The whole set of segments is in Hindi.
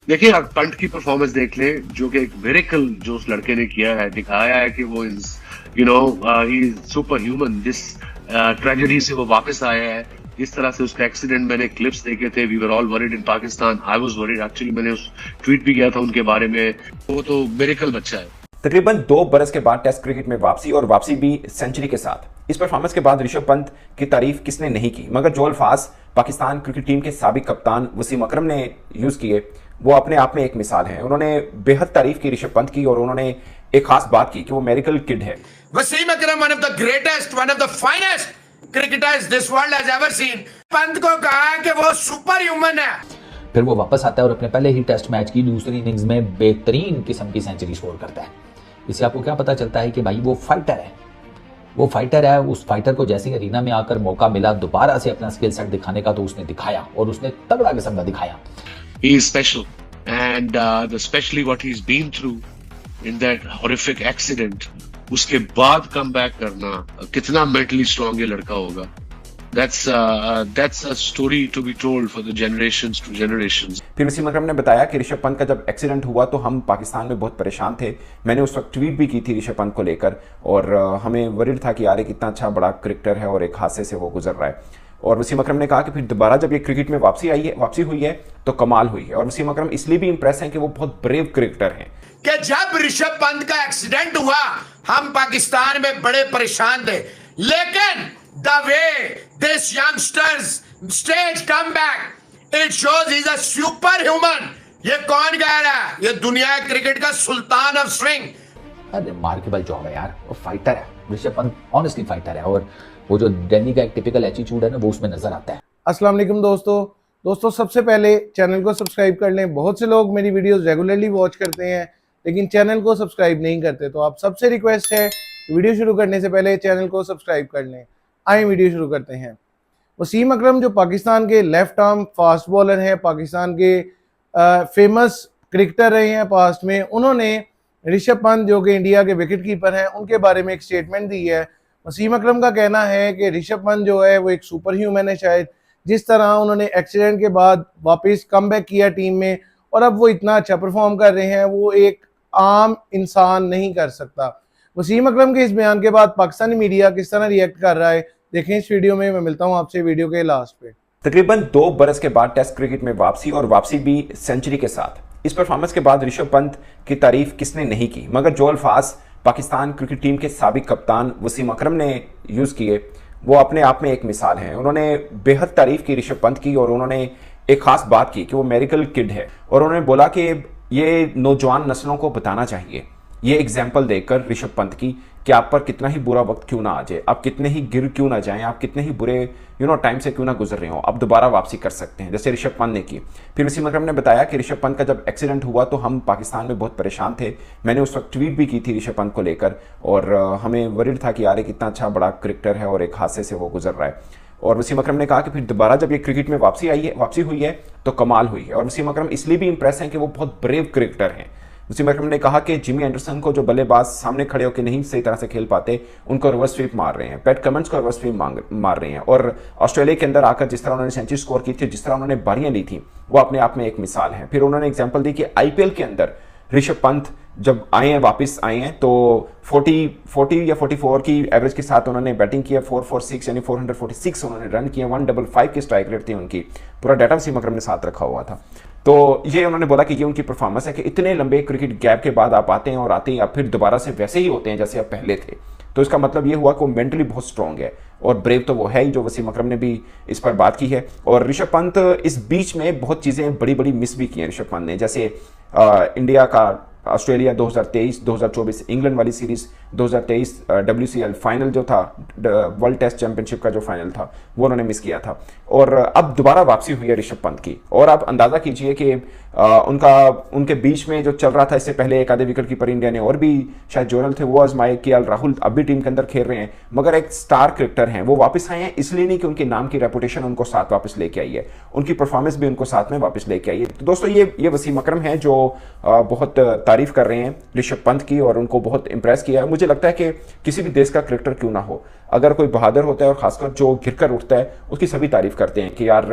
देखिए, आप पंत की परफॉर्मेंस देख ले, जो कि एक मिरेकल जो उस लड़के ने किया है, दिखाया है कि वो is he is super human. जिस ट्रेजेडी से वो वापस आया है, जिस तरह से उसका एक्सीडेंट, मैंने क्लिप्स देखे थे, we were all worried in Pakistan, I was worried actually, मैंने उस ट्वीट भी किया था उनके बारे में। वो तो मिरेकल बच्चा है। तकरीबन 2 बरस के बाद टेस्ट क्रिकेट में वापसी, और वापसी भी सेंचुरी के साथ। इस परफॉर्मेंस के बाद ऋषभ पंत की तारीफ किसने नहीं की, मगर जो अल्फाज पाकिस्तान क्रिकेट टीम के साबिक कप्तान वसीम अकरम ने यूज किए वो अपने आप में एक मिसाल है। उन्होंने बेहद तारीफ की ऋषभ पंत की, और उन्होंने एक खास बात की कि वो मेरिकल किड है। Wasim Akram, one of the greatest, one of the finest cricketers this world has ever seen. Pant को कहा कि वो सुपर ह्यूमन है। फिर वो वापस आता है और अपने पहले ही टेस्ट मैच की दूसरी इनिंग्स में बेहतरीन किस्म की सेंचुरी स्कोर करता है। इससे आपको क्या पता चलता है कि भाई वो फाइटर है, वो फाइटर है। उस फाइटर को जैसे अरीना में आकर मौका मिला दोबारा से अपना स्किल सेट दिखाने का, तो उसने दिखाया, और उसने तगड़ा किस्म का दिखाया। He is special, and especially what he's been through in that horrific accident, उसके बाद कम बैक करना, कितना मेंटली स्ट्रांग ये लड़का होगा। That's a story to be told for the generations to generations. फिर वसीम अकरम ने बताया कि ऋषभ पंत का जब एक्सीडेंट हुआ तो हम पाकिस्तान में बहुत परेशान थे। मैंने उस वक्त ट्वीट भी की थी ऋषभ पंत को लेकर, और हमें वरीड था कि यार कितना अच्छा बड़ा क्रिकेटर है और एक हादसे से वो गुजर रहा है। और वसीम अकरम ने कहा कि फिर दोबारा जब ये क्रिकेट में वापसी हुई है तो कमाल हुई है। और वसीम अकरम इसलिए भी इंप्रेस हैं कि वो बहुत ब्रेव क्रिकेटर हैं कि जब ऋषभ पंत का एक्सीडेंट हुआ हम पाकिस्तान में बड़े परेशान थे, लेकिन the way this youngsters stage come back, it shows he is a super human. ये कौन कह रहा है? ये दुनिया क्रिकेट का sultan of swing. Remarkable job है यार, वो फाइटर है ऋषभ पंत, ऑनेस्टली फाइटर है। और वो जो डैनी का एक टिपिकल एटीट्यूड है ना, वो उसमें नजर आता है। अस्सलाम वालेकुम दोस्तों सबसे पहले चैनल को सब्सक्राइब कर लें। बहुत से लोग मेरी वीडियोस रेगुलरली वॉच करते हैं लेकिन चैनल को सब्सक्राइब नहीं करते, तो आप सबसे रिक्वेस्ट है वीडियो शुरू करने से पहले चैनल को सब्सक्राइब कर लें। आइए वीडियो शुरू करते हैं। वसीम अकरम जो पाकिस्तान के लेफ्ट आर्म फास्ट बॉलर हैं, पाकिस्तान के फेमस क्रिकेटर रहे हैं पास्ट में, उन्होंने ऋषभ पंत जो कि इंडिया के विकेट कीपर हैं उनके बारे में एक स्टेटमेंट दी है। वसीम अकरम का कहना है कि ऋषभ पंत जो है वो एक सुपर ह्यूमन है। शायद जिस तरह उन्होंने एक्सीडेंट के बाद वापस कम बैक किया टीम में और अब वो इतना अच्छा परफॉर्म कर रहे हैं, वो एक आम इंसान नहीं कर सकता। वसीम अकरम के इस बयान के बाद पाकिस्तानी मीडिया किस तरह रिएक्ट कर रहा है, देखें इस वीडियो में। मैं मिलता हूं आपसे वीडियो के लास्ट पे। तकरीबन 2 बरस के बाद टेस्ट क्रिकेट में वापसी, और वापसी भी सेंचुरी के साथ। इस परफॉर्मेंस के बाद ऋषभ पंत की तारीफ किसने नहीं की, मगर जो अल्फाज पाकिस्तान क्रिकेट टीम के साबिक कप्तान वसीम अकरम ने यूज किए वो अपने आप में एक मिसाल है। उन्होंने बेहद तारीफ की ऋषभ पंत की, और उन्होंने एक खास बात की कि वो मेरिकल किड है। और उन्होंने बोला कि ये नौजवान नस्लों को बताना चाहिए, ये एग्जाम्पल देकर ऋषभ पंत की, कि आप पर कितना ही बुरा वक्त क्यों ना आ जाए, आप कितने ही गिर क्यों ना जाएं, आप कितने ही बुरे टाइम से क्यों ना गुजर रहे हो, आप दोबारा वापसी कर सकते हैं, जैसे ऋषभ पंत ने की। फिर वसीम अकरम ने बताया कि ऋषभ पंत का जब एक्सीडेंट हुआ तो हम पाकिस्तान में बहुत परेशान थे। मैंने उस वक्त ट्वीट भी की थी ऋषभ पंत को लेकर, और हमें वरीड था कि यार कितना अच्छा बड़ा क्रिकेटर है और एक हादसे से वो गुजर रहा है। और वसीम अकरम ने कहा कि फिर दोबारा जब ये क्रिकेट में वापसी हुई है तो कमाल हुई है। और वसीम अकरम इसलिए भी इंप्रेस हैं कि वो बहुत ब्रेव क्रिकेटर हैं। वसीम अकरम ने कहा कि जिमी एंडरसन को जो बल्लेबाज सामने खड़े होकर नहीं सही तरह से खेल पाते उनको रिवर्स स्वीप मार रहे हैं, पैट कमिंस को रिवर्स स्वीप मार रहे हैं। और ऑस्ट्रेलिया के अंदर आकर जिस तरह उन्होंने सेंचुरी स्कोर की थी, जिस तरह उन्होंने बारियां ली थी, वो अपने आप में एक मिसाल है। फिर उन्होंने एग्जाम्पल दी कि आईपीएल के अंदर ऋषभ पंत जब वापस आए हैं तो 40 या 44 की एवरेज के साथ उन्होंने बैटिंग किया, 446 यानी 446 उन्होंने रन किए, 155 की स्ट्राइक रेट थी उनकी। पूरा डाटा वसीम अकरम ने साथ रखा हुआ था। तो ये उन्होंने बोला कि ये उनकी परफॉर्मेंस है कि इतने लंबे क्रिकेट गैप के बाद आप आते हैं, और आते ही आप फिर दोबारा से वैसे ही होते हैं जैसे आप पहले थे। तो इसका मतलब ये हुआ कि वो मेंटली बहुत स्ट्रांग है, और ब्रेव तो वो है ही, जो वसीम अकरम ने भी इस पर बात की है। और ऋषभ पंत इस बीच में बहुत चीज़ें बड़ी बड़ी मिस भी की हैं ऋषभ पंत ने, जैसे इंडिया का ऑस्ट्रेलिया 2023, 2024 इंग्लैंड वाली सीरीज, 2023 WCL फाइनल जो था, वर्ल्ड टेस्ट चैंपियनशिप का जो फाइनल था, वो उन्होंने मिस किया था। और अब दोबारा वापसी हुई है ऋषभ पंत की, और आप अंदाजा कीजिए कि उनके बीच में जो चल रहा था इससे पहले एक आधे विकेट कीपर इंडिया ने और भी शायद जोरल थे वो आजमाए, केएल राहुल अब भी टीम के अंदर खेल रहे हैं, मगर एक स्टार क्रिकेटर हैं वो वापस आए हैं, इसलिए नहीं कि उनके नाम की रेपुटेशन उनको साथ वापस लेके आई है, उनकी परफॉर्मेंस भी उनको साथ में वापस लेके आई है। तो दोस्तों ये वसीम अकरम है जो बहुत तारीफ कर रहे हैं ऋषभ पंत की, और उनको बहुत इंप्रेस किया है। मुझे लगता है कि किसी भी देश का क्रिकेटर क्यों ना हो, अगर कोई बहादुर होता है और खासकर जो घिर कर उठता है उसकी सभी तारीफ करते हैं कि यार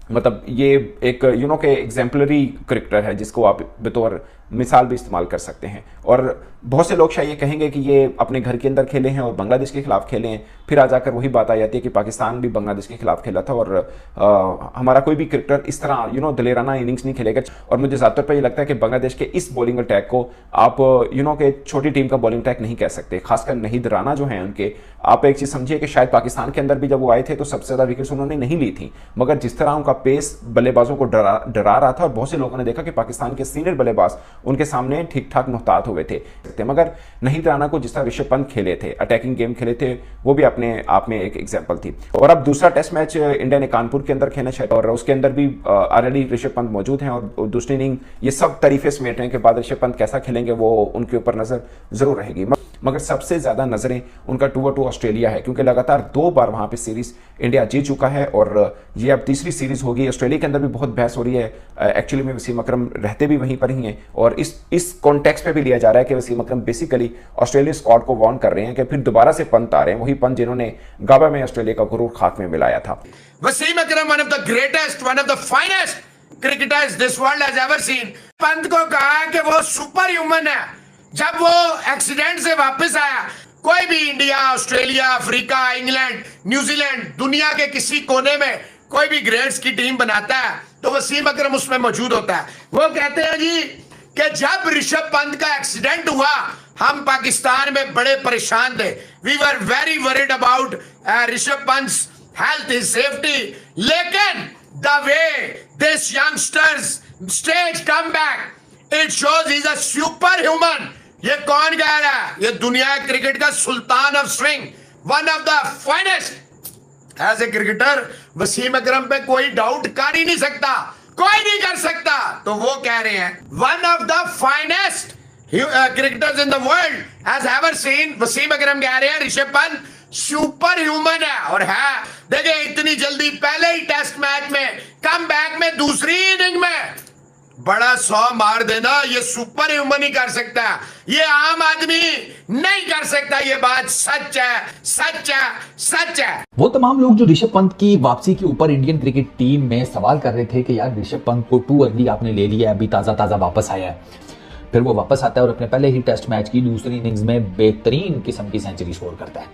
मतलब ये एक के एग्जाम्पलरी क्रिकेटर है जिसको आप बतौर मिसाल भी इस्तेमाल कर सकते हैं। और बहुत से लोग शायद ये कहेंगे कि ये अपने घर के अंदर खेले हैं और बांग्लादेश के खिलाफ खेले हैं, फिर आ जाकर वही बात आ जाती है कि पाकिस्तान भी बांग्लादेश के खिलाफ खेला था और हमारा कोई भी क्रिकेटर इस तरह दलेराना इनिंग्स नहीं खेलेगा। और मुझे ज़्यादातर पर ये लगता है कि बांग्लादेश के इस बॉलिंग अटैक को आप के छोटी टीम का बॉलिंग अटैक नहीं कह सकते, खासकर नहीद राना जो हैं उनके। आप एक चीज़ समझिए कि शायद पाकिस्तान के अंदर भी जब वो आए थे तो सबसे ज़्यादा विकेट्स उन्होंने नहीं ली थी, मगर जिस तरह उनका पेस बल्लेबाजों को डरा रहा था और बहुत से लोगों ने देखा कि पाकिस्तान के सीनियर बल्लेबाज उनके सामने ठीक ठाक मुहतात हुए थे। मगर नहीद राना को जिस तरह ऋषभ पंत खेले थे, अटैकिंग गेम खेले थे, वो भी अपने आप में एक एग्जाम्पल थी। और अब दूसरा टेस्ट मैच इंडिया ने कानपुर के अंदर खेलना चाहिए और उसके अंदर भी ऑलरेडी ऋषभ पंत मौजूद हैं और दूसरी इनिंग ये सब तारीफें समेटने के बाद ऋषभ पंत कैसा खेलेंगे वो उनके ऊपर नजर जरूर रहेगी। मगर सबसे ज्यादा नजरें उनका 2-2 ऑस्ट्रेलिया है, क्योंकि लगातार 2 बार वहां पे सीरीज इंडिया जीत चुका है और ये अब तीसरी सीरीज होगी। ऑस्ट्रेलिया के अंदर भी बहुत बहस हो रही है, एक्चुअली में वसीम अकरम रहते भी वहीं पर ही हैं और इस कॉन्टेक्स्ट पे भी लिया जा रहा है कि वसीम अकरम बेसिकली ऑस्ट्रेलिया स्क्वाड को वार्न कर रहे हैं कि फिर दोबारा से पंत आ रहे हैं, वही पंत जिन्होंने गाबा में ऑस्ट्रेलिया का गुरूर खाक में मिलाया था। Wasim Akram, one of the greatest, one of the finest cricketers this world has ever seen. Pant को कहा कि वो सुपर ह्यूमन है। जब वो एक्सीडेंट से वापस आया, कोई भी India, Australia, Africa, England, New Zealand, दुनिया के किसी कोने में कोई भी ग्रेट्स की टीम बनाता है तो वसीम अकरम उसमें मौजूद होता है। वो कहते हैं जी कि जब ऋषभ पंत का एक्सीडेंट हुआ हम पाकिस्तान में बड़े परेशान थे। We were very worried about Rishabh Pant's health, his safety, लेकिन the way this youngsters stage come back, it shows he is a super human. ये कौन कह रहा है? ये दुनिया क्रिकेट का sultan of swing, one of the finest. As a cricketer Wasim Akram पे कोई डाउट कर ही नहीं सकता, कोई नहीं कर सकता। तो वो कह रहे हैं one of the finest cricketers in the world has ever seen. Wasim Akram कह रहे हैं ऋषभ पंत सुपर ह्यूमन है। और है, देखिए इतनी जल्दी पहले ही टेस्ट मैच में, कम बैक में, दूसरी इनिंग में बड़ा 100 मार देना, ये सुपर ह्यूमन ही कर सकता है, ये आम आदमी नहीं कर सकता। ये बात सच है, सच है, सच है। वो तमाम लोग जो ऋषभ पंत की वापसी के ऊपर इंडियन क्रिकेट टीम में सवाल कर रहे थे कि यार ऋषभ पंत को टू अर्ली आपने ले लिया है, अभी ताजा वापस आया है, फिर वो वापस आता है और अपने पहले ही टेस्ट मैच की दूसरी इनिंग्स में बेहतरीन किस्म की सेंचुरी स्कोर करता है।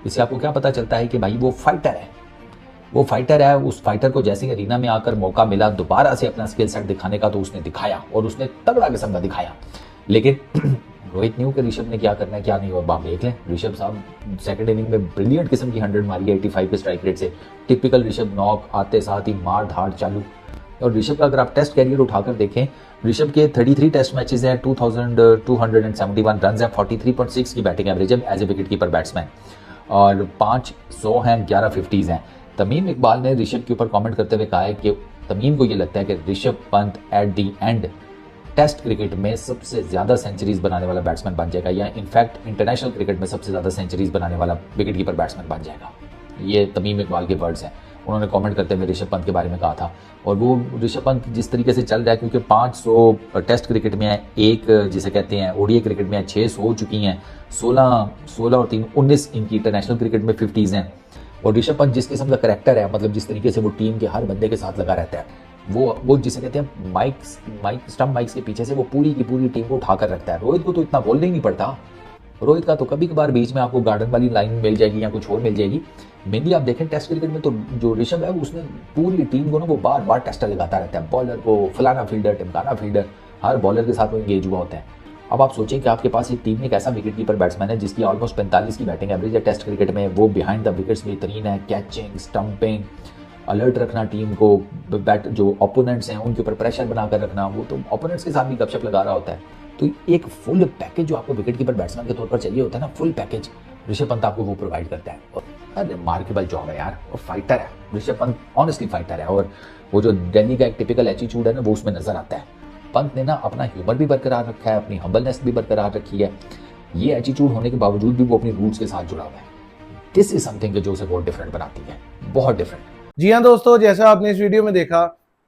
इससे आपको क्या पता चलता है कि भाई वो फाइटर है, वो फाइटर है। उस फाइटर को जैसे अरीना में आकर मौका मिला दोबारा से अपना स्किल सेट दिखाने का तो उसने दिखाया और उसने तगड़ा किस्म का दिखाया। लेकिन रोहित न्यू के ऋषभ ने क्या करना है क्या नहीं, और आप देख लें ऋषभ साहब सेकंड इनिंग में ब्रिलियंट किस्म की 100 मारी 85 के स्ट्राइक रेट से, टिपिकल ऋषभ नॉक आते साथ ही मार धाड़ चालू। और ऋषभ का अगर आप टेस्ट कैरियर उठाकर देखें, ऋषभ के 33 टेस्ट मैचेस हैं, 2271 रन हैं, 43.6 की बैटिंग एवरेज है as a wicket keeper batsman और 500 हैं, 11 50s हैं। तमीम इकबाल ने ऋषभ के ऊपर कमेंट करते हुए कहा है कि तमीम को ये लगता है कि Rishabh Pant at the end test cricket में सबसे ज्यादा सेंचुरीज बनाने वाला बैट्समैन बन जाएगा, या इनफैक्ट इंटरनेशनल क्रिकेट में सबसे ज्यादा सेंचुरीज बनाने वाला विकेट कीपर बैट्समैन बन जाएगा। ये तमीम इकबाल के वर्ड्स हैं, उन्होंने कमेंट करते हुए ऋषभ पंत के बारे में कहा था। और वो ऋषभ पंत जिस तरीके से चल रहा है, क्योंकि 500 टेस्ट क्रिकेट में है, एक जिसे कहते हैं ओडीआई क्रिकेट में 600 हो चुकी हैं, 16 और 3 19 इनकी इंटरनेशनल क्रिकेट में 50s हैं। और ऋषभ पंत जिस किस्म का करैक्टर है, मतलब जिस तरीके से वो टीम के हर बंदे के साथ लगा रहता है, वो जिसे कहते हैं स्टंप माइक्स के पीछे से वो पूरी की पूरी टीम को उठाकर रखता है। रोहित को तो इतना बोलना ही नहीं पड़ता, रोहित का तो कभी कभार बीच में आपको गार्डन वाली लाइन मिल जाएगी या कुछ और मिल जाएगी। मेनली आप देखें टेस्ट क्रिकेट में तो जो ऋषभ है उसने पूरी टीम को ना वो बार बार टेस्टर लगाता रहता है, बॉलर को फलाना फील्डर टिमकाना फील्डर, हर बॉलर के साथ वो इंगेज हुआ होता है। अब आप सोचें कि आपके पास एक टीम में एक ऐसा विकेट कीपर बैट्समैन है जिसकी ऑलमोस्ट 45 की बैटिंग एवरेज है टेस्ट क्रिकेट में, वो बिहाइंड द विकेट्स बेहतरीन है, कैचिंग, स्टंपिंग, अलर्ट रखना टीम को, बैट जो ओपोनेंट्स हैं उनके ऊपर प्रेशर बनाकर रखना, वो तो ओपोनेंट्स के साथ भी गपशप लगा रहा होता है। तो एक फुल पैकेज जो आपको विकेट कीपर बैट्समैन के तौर पर चाहिए होता है ना, फुल पैकेज, ऋषभ पंत आपको वो प्रोवाइड करता है। और रिमार्केबल जॉब है यार, और फाइटर है ऋषभ पंत, ऑनेस्टली फाइटर है। और वो जो दिल्ली का एक टिपिकल एटीट्यूड है ना वो उसमें नजर आता है। पंत ने ना अपना ह्यूमर भी बरकरार रखा है, अपनी हम्बलनेस भी बरकरार रखी है। ये एटीट्यूड होने के बावजूद भी वो अपनी रूट्स के साथ जुड़ा हुआ है। दिस इज समथिंग जो उसे बहुत डिफरेंट बनाती है, बहुत डिफरेंट। जी हाँ दोस्तों, जैसा आपने इस वीडियो में देखा,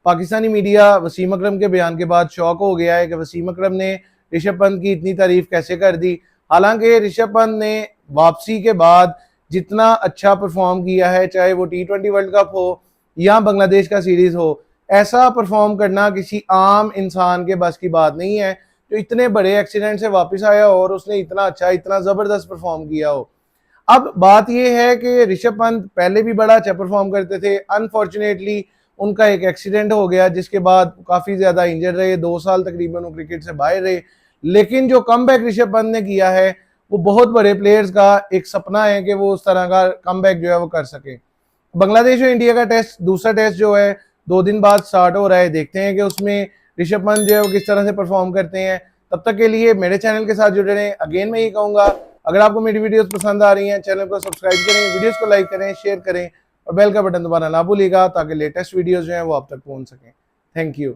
पाकिस्तानी मीडिया वसीम अकरम के बयान के बाद शॉक हो गया है कि वसीम अकरम ने ऋषभ पंत की इतनी तारीफ कैसे कर दी। हालांकि ऋषभ पंत ने वापसी के बाद जितना अच्छा परफॉर्म किया है, चाहे वो T20 वर्ल्ड कप हो या बांग्लादेश का सीरीज हो, ऐसा परफॉर्म करना किसी आम इंसान के बस की बात नहीं है जो इतने बड़े एक्सीडेंट से वापस आया हो और उसने इतना अच्छा, इतना जबरदस्त परफॉर्म किया हो। अब बात यह है कि ऋषभ पंत पहले भी बड़ा अच्छा परफॉर्म करते थे, अनफॉर्चुनेटली उनका एक एक्सीडेंट हो गया जिसके बाद काफी ज्यादा इंजर्ड रहे, 2 साल तकरीबन वो क्रिकेट से बाहर रहे। लेकिन जो कमबैक ऋषभ पंत ने किया है वो बहुत बड़े प्लेयर्स का एक सपना है कि वो उस तरह का कमबैक जो है वो कर सके। बांग्लादेश और इंडिया का टेस्ट, दूसरा टेस्ट जो है 2 दिन बाद स्टार्ट हो रहा है, देखते हैं कि उसमें ऋषभ पंत जो है वो किस तरह से परफॉर्म करते हैं। तब तक के लिए मेरे चैनल के साथ जुड़े रहें। अगेन मैं ये कहूंगा, अगर आपको मेरी वीडियोस पसंद आ रही हैं, चैनल को सब्सक्राइब करें, वीडियोस को लाइक करें, शेयर करें और बेल का बटन दबाना ना भूलिएगा ताकि लेटेस्ट वीडियोस जो हैं वो आप तक पहुंच सकें। Thank you.